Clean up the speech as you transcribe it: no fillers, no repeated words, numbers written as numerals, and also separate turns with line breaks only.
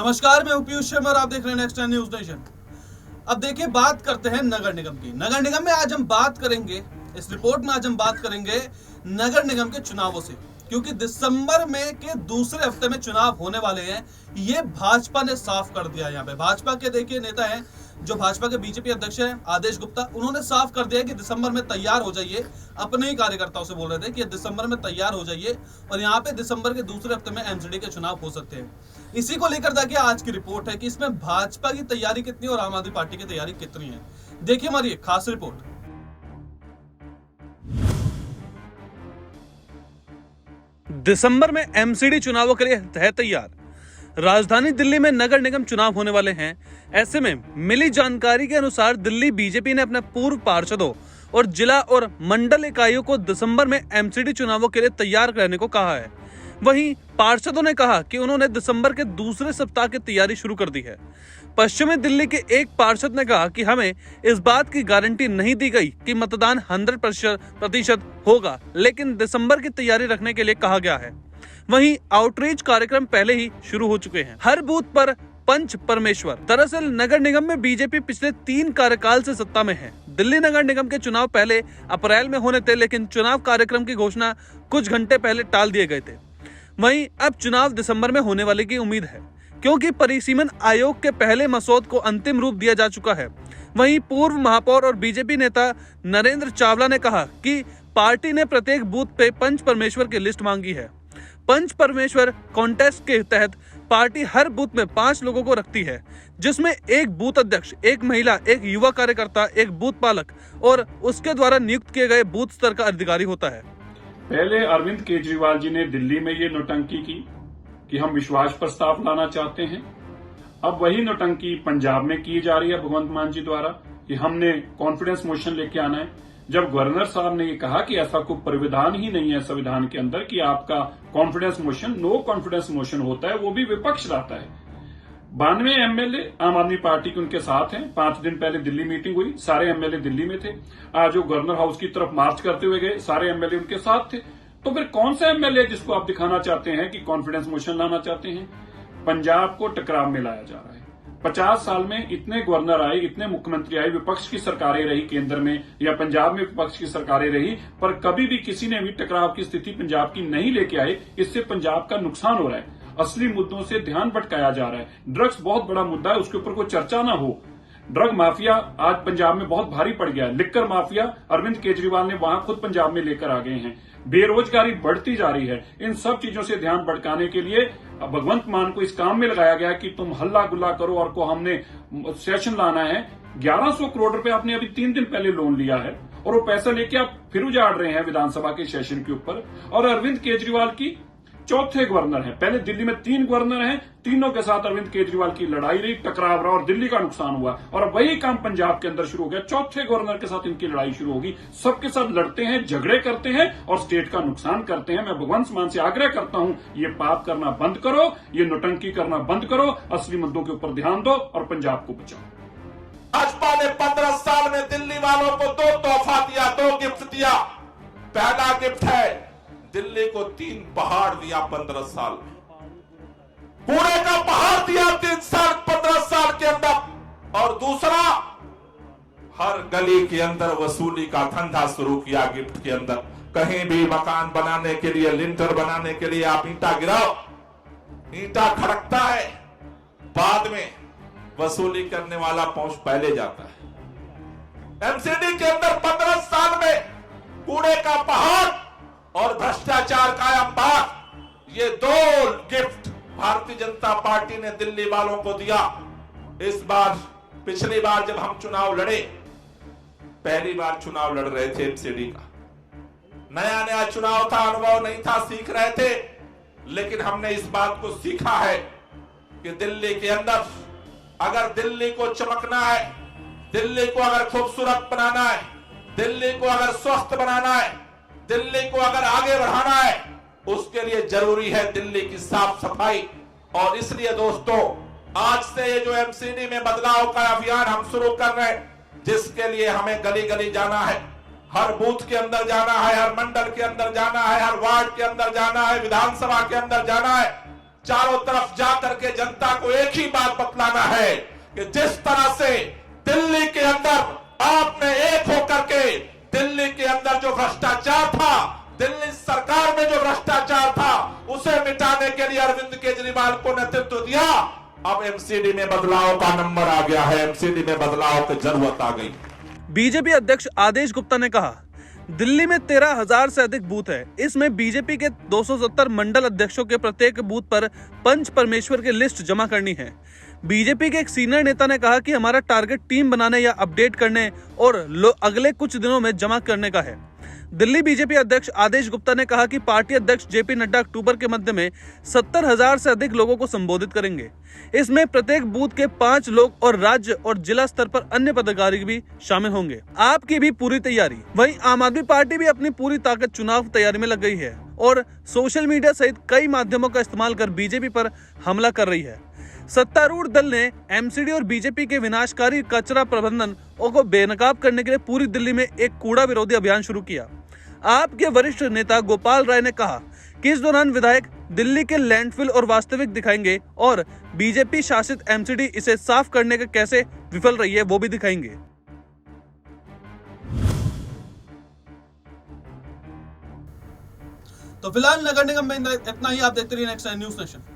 नमस्कार, मैं हूं पीयूष शर्मा और आप देख रहे हैं नेक्स्ट न्यूज नेशन। अब देखिए, बात करते हैं नगर निगम की। नगर निगम में आज हम बात करेंगे, इस रिपोर्ट में आज हम बात करेंगे नगर निगम के चुनावों से, क्योंकि दिसंबर में के दूसरे हफ्ते में चुनाव होने वाले हैं। ये भाजपा ने साफ कर दिया। यहाँ पे भाजपा के देखिए नेता हैं, जो भाजपा के बीजेपी अध्यक्ष हैं आदेश गुप्ता, उन्होंने साफ कर दिया कि दिसंबर में तैयार हो जाइए। अपने ही कार्यकर्ताओं से बोल रहे थे कि दिसंबर में तैयार हो जाइए और यहाँ पे दिसंबर के दूसरे हफ्ते में एमसीडी के चुनाव हो सकते हैं। इसी को लेकर देखिए आज की रिपोर्ट है कि इसमें भाजपा की तैयारी कितनी और आम आदमी पार्टी की तैयारी कितनी है। देखिए हमारी एक खास रिपोर्ट। दिसंबर में एमसीडी चुनावों के लिए है तैयार। राजधानी दिल्ली में नगर निगम चुनाव होने वाले हैं। ऐसे में मिली जानकारी के अनुसार दिल्ली बीजेपी ने अपने पूर्व पार्षदों और जिला और मंडल इकाइयों को दिसंबर में एमसीडी चुनावों के लिए तैयार रहने को कहा है। वहीं पार्षदों ने कहा कि उन्होंने दिसंबर के दूसरे सप्ताह की तैयारी शुरू कर दी है। पश्चिमी दिल्ली के एक पार्षद ने कहा कि हमें इस बात की गारंटी नहीं दी गई कि मतदान 100% होगा, लेकिन दिसंबर की तैयारी रखने के लिए कहा गया है। वहीं आउटरीच कार्यक्रम पहले ही शुरू हो चुके हैं। हर बूथ पर पंच परमेश्वर। दरअसल नगर निगम में बीजेपी पिछले 3 कार्यकाल से सत्ता में है। दिल्ली नगर निगम के चुनाव पहले अप्रैल में होने थे, लेकिन चुनाव कार्यक्रम की घोषणा कुछ घंटे पहले टाल दिए गए थे। वहीं अब चुनाव दिसंबर में होने वाले की उम्मीद है, क्योंकि परिसीमन आयोग के पहले मसौदे को अंतिम रूप दिया जा चुका है। वहीं पूर्व महापौर और बीजेपी नेता नरेंद्र चावला ने कहा कि पार्टी ने प्रत्येक बूथ पे पंच परमेश्वर की लिस्ट मांगी है। पंच परमेश्वर कॉन्टेस्ट के तहत पार्टी हर बूथ में 5 लोगों को रखती है, जिसमें एक बूथ अध्यक्ष, एक महिला, एक युवा कार्यकर्ता, एक बूथ पालक और उसके द्वारा नियुक्त किए गए बूथ स्तर का अधिकारी होता है।
पहले अरविंद केजरीवाल जी ने दिल्ली में ये नौटंकी की कि हम विश्वास प्रस्ताव लाना चाहते हैं। अब वही नौटंकी पंजाब में की जा रही है भगवंत मान जी द्वारा कि हमने कॉन्फिडेंस मोशन लेके आना है। जब गवर्नर साहब ने ये कहा कि ऐसा कोई प्रावधान ही नहीं है संविधान के अंदर कि आपका confidence motion, no confidence motion होता है, वो भी विपक्ष लाता है। 92 एमएलए आम आदमी पार्टी के उनके साथ हैं। 5 दिन पहले दिल्ली मीटिंग हुई, सारे एमएलए दिल्ली में थे। आज वो गवर्नर हाउस की तरफ मार्च करते हुए गए, सारे एमएलए उनके साथ थे। तो फिर कौन सा एमएलए जिसको आप दिखाना चाहते हैं कि कॉन्फिडेंस मोशन लाना चाहते हैं? पंजाब को टकराव में लाया जा रहा है। 50 साल में इतने गवर्नर आए, इतने मुख्यमंत्री आए, विपक्ष की सरकारें रही केंद्र में या पंजाब में विपक्ष की सरकारें रही, पर कभी भी किसी ने भी टकराव की स्थिति पंजाब की नहीं लेके आए। इससे पंजाब का नुकसान हो रहा है। असली मुद्दों से ध्यान भटकाया जा रहा है। ड्रग्स बहुत बड़ा मुद्दा है, उसके ऊपर कोई चर्चा ना हो। ड्रग माफिया आज पंजाब में बहुत भारी पड़ गया है। लिक्कर माफिया अरविंद केजरीवाल ने वहां खुद पंजाब में लेकर आ गए हैं। बेरोजगारी बढ़ती जा रही है। इन सब चीजों से ध्यान भटकाने के लिए भगवंत मान को इस काम में लगाया गया कि तुम हल्ला गुल्ला करो और को हमने सेशन लाना है। 1100 करोड़ रुपए आपने अभी 3 दिन पहले लोन लिया है और वो पैसा लेके आप फिर उजाड़ रहे हैं विधानसभा के सेशन के ऊपर। और अरविंद केजरीवाल की चौथे गवर्नर हैं। पहले दिल्ली में 3 गवर्नर हैं, तीनों के साथ अरविंद केजरीवाल की लड़ाई रही, टकराव रहा और दिल्ली का नुकसान हुआ। और अब वही काम पंजाब के अंदर शुरू हो गया। चौथे गवर्नर के साथ इनकी लड़ाई शुरू होगी। सबके साथ लड़ते हैं, झगड़े करते हैं और स्टेट का नुकसान करते हैं। मैं भगवंत मान से आग्रह करता हूं, ये पाप करना बंद करो, ये नौटंकी करना बंद करो, असली मुद्दों के ऊपर ध्यान दो और पंजाब को बचाओ।
भाजपा ने 15 साल में दिल्ली वालों को 2 तोहफा दिया, 2 गिफ्ट दिया। पहला गिफ्ट है दिल्ली को 3 पहाड़ दिया 15 साल में। कूड़े का पहाड़ दिया 15 साल के अंदर। और दूसरा, हर गली के अंदर वसूली का धंधा शुरू किया गिफ्ट के अंदर। कहीं भी मकान बनाने के लिए, लिंटर बनाने के लिए आप ईंटा गिराओ, ईंटा खड़कता है, बाद में वसूली करने वाला पहुंच पहले जाता है। एमसीडी के अंदर 15 साल में कूड़े का पहाड़ और भ्रष्टाचार का अंबार, ये 2 गिफ्ट भारतीय जनता पार्टी ने दिल्ली वालों को दिया। इस बार, पिछली बार जब हम चुनाव लड़े, पहली बार चुनाव लड़ रहे थे एमसीडी का, नया नया चुनाव था, अनुभव नहीं था, सीख रहे थे। लेकिन हमने इस बात को सीखा है कि दिल्ली के अंदर अगर दिल्ली को चमकना है, दिल्ली को अगर खूबसूरत बनाना है, दिल्ली को अगर स्वस्थ बनाना है, दिल्ली को अगर आगे बढ़ाना है, उसके लिए जरूरी है दिल्ली की साफ सफाई। और इसलिए दोस्तों, आज से ये जो एमसीडी में बदलाव का अभियान हम शुरू कर रहे हैं, जिसके लिए हमें गली गली जाना है, हर बूथ के अंदर जाना है, हर मंडल के अंदर जाना है, हर वार्ड के अंदर जाना है, विधानसभा के अंदर जाना है, चारों तरफ जाकर के जनता को एक ही बात बतलाना है कि जिस तरह से दिल्ली के अंदर आपने एक होकर के दिल्ली के अंदर जो भ्रष्टाचार था, दिल्ली सरकार में जो भ्रष्टाचार था, उसे मिटाने के लिए अरविंद केजरीवाल को नेतृत्व दिया। अब एमसीडी में बदलाव का नंबर आ गया है, एमसीडी में बदलाव की जरूरत आ गई।
बीजेपी अध्यक्ष आदेश गुप्ता ने कहा, दिल्ली में 13,000 से अधिक बूथ है। इसमें बीजेपी के 270 मंडल अध्यक्षों के प्रत्येक बूथ पर पंच परमेश्वर की लिस्ट जमा करनी है। बीजेपी के एक सीनियर नेता ने कहा कि हमारा टारगेट टीम बनाने या अपडेट करने और अगले कुछ दिनों में जमा करने का है। दिल्ली बीजेपी अध्यक्ष आदेश गुप्ता ने कहा कि पार्टी अध्यक्ष जेपी नड्डा अक्टूबर के मध्य में 70,000 से अधिक लोगों को संबोधित करेंगे। इसमें प्रत्येक बूथ के 5 लोग और राज्य और जिला स्तर पर अन्य पदाधिकारी भी शामिल होंगे। आपकी भी पूरी तैयारी। वहीं आम आदमी पार्टी भी अपनी पूरी ताकत चुनाव तैयारी में लग गई है और सोशल मीडिया सहित कई माध्यमों का इस्तेमाल कर बीजेपी पर हमला कर रही है। सत्तारूढ़ दल ने एमसीडी और बीजेपी के विनाशकारी कचरा प्रबंधन को बेनकाब करने के लिए पूरी दिल्ली में एक कूड़ा विरोधी अभियान शुरू किया। आपके वरिष्ठ नेता गोपाल राय ने कहा कि इस दौरान विधायक दिल्ली के लैंडफिल और वास्तविक दिखाएंगे और बीजेपी शासित एमसीडी इसे साफ करने के कैसे विफल रही है वो भी दिखाएंगे। तो फिलहाल नगर निगम में इतना ही। आप देखते रहिए नेक्स्ट न्यूज़ नेशन।